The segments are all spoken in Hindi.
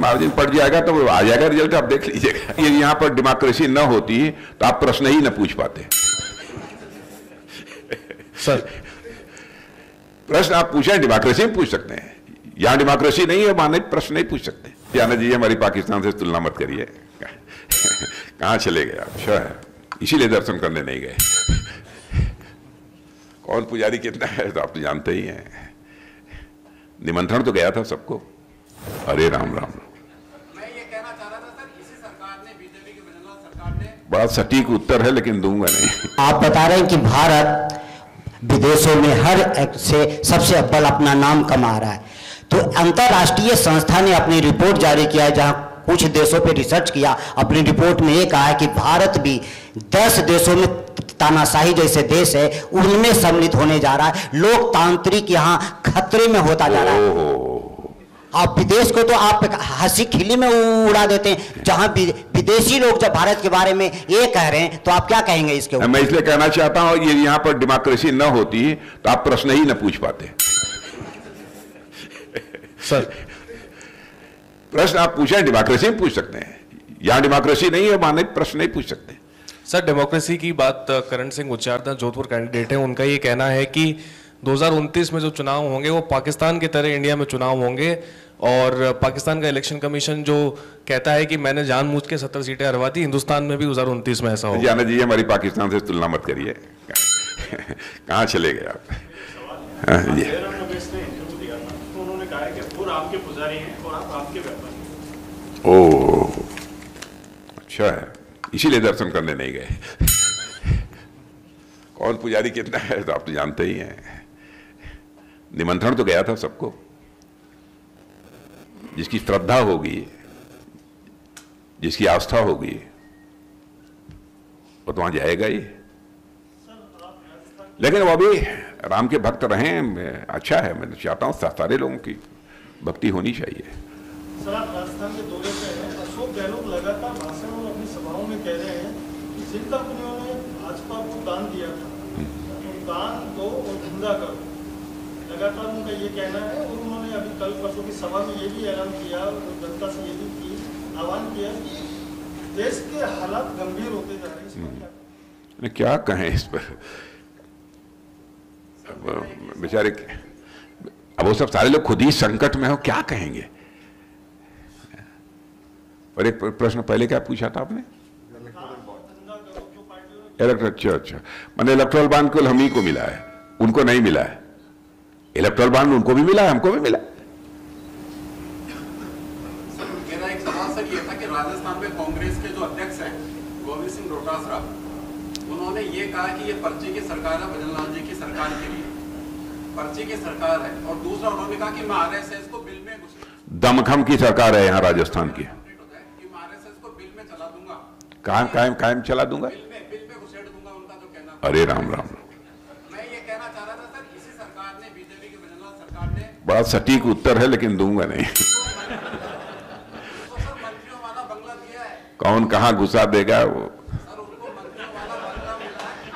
मार्जिन पड़ जाएगा तो आ जाएगा रिजल्ट, आप देख लीजिएगा। ये यहाँ पर डेमोक्रेसी न होती तो आप प्रश्न ही न पूछ पाते। सर प्रश्न आप पूछें, डेमोक्रेसी में पूछ सकते हैं, यहां डेमोक्रेसी नहीं है, माने प्रश्न नहीं पूछ सकते। जाना जी, हमारी पाकिस्तान से तुलना मत करिए। कहां चले गए आप? अच्छा है, इसीलिए दर्शन करने नहीं गए। कौन पुजारी कितना है तो आप तो जानते ही हैं। निमंत्रण तो गया था सबको। अरे राम राम। मैं ये कहना चाह रहा था सर, इसी सरकार ने, बीजेपी की बजरंग सरकार ने, बड़ा सटीक उत्तर है लेकिन दूंगा नहीं। आप बता रहे हैं कि भारत विदेशों में हर एक से सबसे अव्वल अपना नाम कमा रहा है, तो अंतर्राष्ट्रीय संस्था ने अपनी रिपोर्ट जारी किया है जहां कुछ देशों पे रिसर्च किया। अपनी रिपोर्ट में ये कहा है कि भारत भी 10 देशों में, तानाशाही जैसे देश है उनमें सम्मिलित होने जा रहा है। लोकतांत्रिक यहाँ खतरे में होता जा रहा है। आप विदेश को तो आप हंसी खिली में उड़ा देते हैं, जहां विदेशी लोग जब भारत के बारे में ये कह रहे हैं तो आप क्या कहेंगे इसके ऊपर? मैं इसलिए कहना चाहता हूं, ये यहां पर डेमोक्रेसी न होती तो आप प्रश्न ही न पूछ पाते। सर प्रश्न आप पूछें, डेमोक्रेसी में पूछ सकते हैं, यहां डेमोक्रेसी नहीं है, माने प्रश्न नहीं पूछ सकते। सर डेमोक्रेसी की बात करण सिंह उच्चारता जोधपुर कैंडिडेट है, उनका ये कहना है कि 2029 में जो चुनाव होंगे वो पाकिस्तान की तरह इंडिया में चुनाव होंगे, और पाकिस्तान का इलेक्शन कमीशन जो कहता है कि मैंने जानबूझ के 70 सीटें हरवा दी, हिंदुस्तान में भी 2029 में ऐसा होगा। जाना जी, हमारी पाकिस्तान से तुलना मत करिए। कहां चले गए आप? हाँ, जी। ओ अच्छा है, इसीलिए दर्शन करने नहीं गए। कौन पुजारी कितना है तो आप तो जानते ही हैं। निमंत्रण तो गया था सबको। जिसकी श्रद्धा होगी, जिसकी आस्था होगी, वो तो वहां जाएगा ही। लेकिन वो भी राम के भक्त रहे, अच्छा है। मैं चाहता हूं सारे लोगों की भक्ति होनी चाहिए। सर, आप राजस्थान के दौरे पे हैं। अशोक गहलोत लगातार भाषण और अपनी सभाओं में कह रहे हैं कि जिन कंपनियों ने भाजपा को दान दिया था, तो दान दो और धंधा करो, लगातार उनका ये कहना है। और उन्होंने अभी कल परसों की सभा में ये भी ऐलान किया और जनता से ये भी आह्वान किया कि देश के हालात गंभीर होते जा रहे हैं। क्या कहें इस पर? बेचारे, अब वो सब सारे लोग खुद ही संकट में हो, क्या कहेंगे? और एक प्रश्न पहले क्या पूछा था आपने? अच्छा, मैंने इलेक्ट्रल बॉन्ड को हम ही को मिला है, उनको नहीं मिला है। इलेक्ट्रल बॉन्ड उनको भी मिला है, हमको भी मिला। सर मेरा एक सवाल सर ये था कि राजस्थान में कांग्रेस के जो अध्यक्ष हैं गोविंद सिंह डोटासरा, उन्होंने ये कहा कि ये पर्ची की सरकार है, भजनलाल जी की सरकार के लिए पर्ची की सरकार है। और दूसरा उन्होंने कहा कि मैं आरएसएस को बिल में दमखम की सरकार है यहाँ राजस्थान की, कायम चला दूंगा, बिल में घुसेड़ दूंगा, उनका जो कहना। अरे राम राम। मैं ये कहना चाह रहा था सर, इसी सरकार ने, बीजेपी की बजरंग सरकार ने, बड़ा सटीक उत्तर है लेकिन दूंगा नहीं। तो सर मंत्रियों वाला बंगला दिया है। कौन कहां घुसा देगा वो? सर उनको मंत्रियों वाला बंगला मिला है।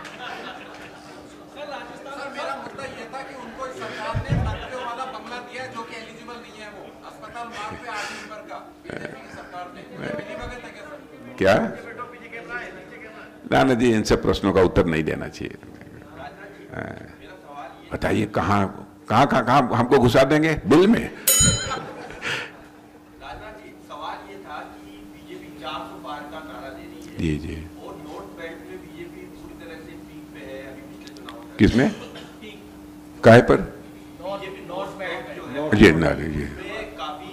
सर मेरा मुद्दा ये था कि उनको इस सरकार ने मंत्रियों वाला बंगला दिया है जो कि एलिजिबल नहीं है। वो अस्पताल मार्ग पे 8 नंबर का बीजेपी की सरकार ने मिली भगत है क्या सर? क्या ना जी, इन सब प्रश्नों का उत्तर नहीं देना चाहिए। बताइए कहाँ हमको घुसा देंगे बिल में? राजनाथ जी, सवाल ये था कि बीजेपी 400 पार का नारा दे रही है। जी जी। और नोट बेल्ट में बीजेपी पूरी तरह से पीक पे है अभी पिछले चुनाव में। किसमें? काहे पर? बीजेपी नोट बेल्ट जो है जी ना जी काफी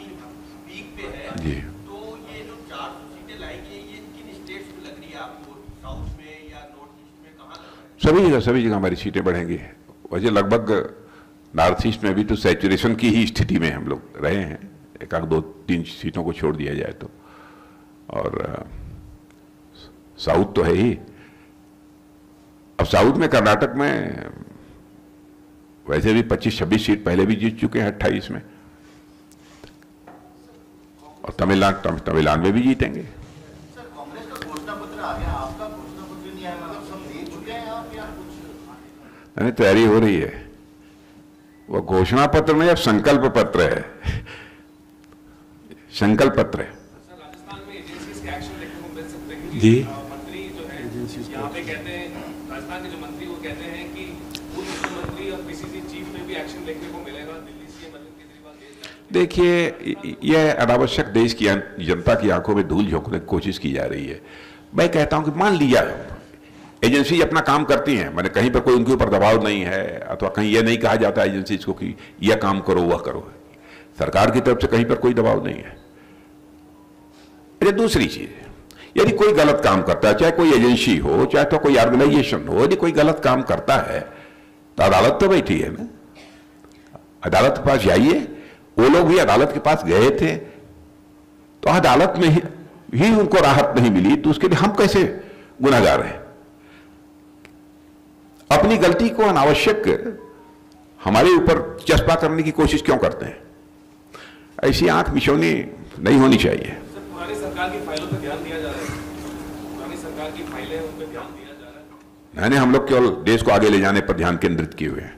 पीक पे है जी। तो ये जो 400 सीटें लाएंगे, ये किन स्टेट्स में लग रही है आपको? साउथ में या नॉर्थ ईस्ट में, कहाँ लग रहा है? सभी जगह हमारी सीटें बढ़ेंगी। वैसे लगभग नॉर्थ ईस्ट में भी तो सैचुरेशन की ही स्थिति में हम लोग रहे हैं, एक आध 2-3 सीटों को छोड़ दिया जाए तो। और साउथ तो है ही। अब साउथ में, कर्नाटक में वैसे भी 25-26 सीट पहले भी जीत चुके हैं 28 में, और तमिलनाडु में भी जीतेंगे। सर कांग्रेस का घोषणा पत्र आ गया, आपका घोषणा पत्र नहीं आया, मतलब सब दे चुके हैं आप या कुछ? नहीं, तैयारी हो रही है। वो घोषणा पत्र नहीं, अब संकल्प पत्र है। संकल्प पत्र है। राजस्थान में एजेंसीज के एक्शन देखने को मिल सकते हैं जी। मंत्री जो है यहाँ पे कहते हैं, राजस्थान के जो मंत्री वो कहते हैं कि पूर्व मुख्यमंत्री और पीसीसी चीफ में भी एक्शन देखने को मिलेगा। दिल्ली सीएम अरविंद केजरीवाल देखिए, यह अनावश्यक देश की जनता की आंखों में धूल झोंकने की कोशिश की जा रही है। मैं कहता हूं कि मान लिया एजेंसी अपना काम करती हैं, मैंने कहीं पर कोई उनके ऊपर दबाव नहीं है, अथवा कहीं यह नहीं कहा जाता एजेंसीज को कि यह काम करो वह करो, सरकार की तरफ से कहीं पर कोई दबाव नहीं है। ये दूसरी चीज, यदि कोई गलत काम करता है, चाहे कोई एजेंसी हो, चाहे तो कोई ऑर्गेनाइजेशन हो, यदि कोई गलत काम करता है तो अदालत तो बैठी है ना, अदालत के पास जाइए। वो लोग भी अदालत के पास गए थे तो अदालत में ही उनको राहत नहीं मिली, तो उसके लिए हम कैसे गुनहगार हैं? अपनी गलती को अनावश्यक हमारे ऊपर चस्पा करने की कोशिश क्यों करते हैं? ऐसी आंख मिचौनी नहीं होनी चाहिए। पुरानी सरकार की फाइलों पर ध्यान दिया जा रहा है, पुरानी सरकार की फाइलें उन पर ध्यान दिया जा रहा है। हम लोग केवल देश को आगे ले जाने पर ध्यान केंद्रित किए हुए हैं।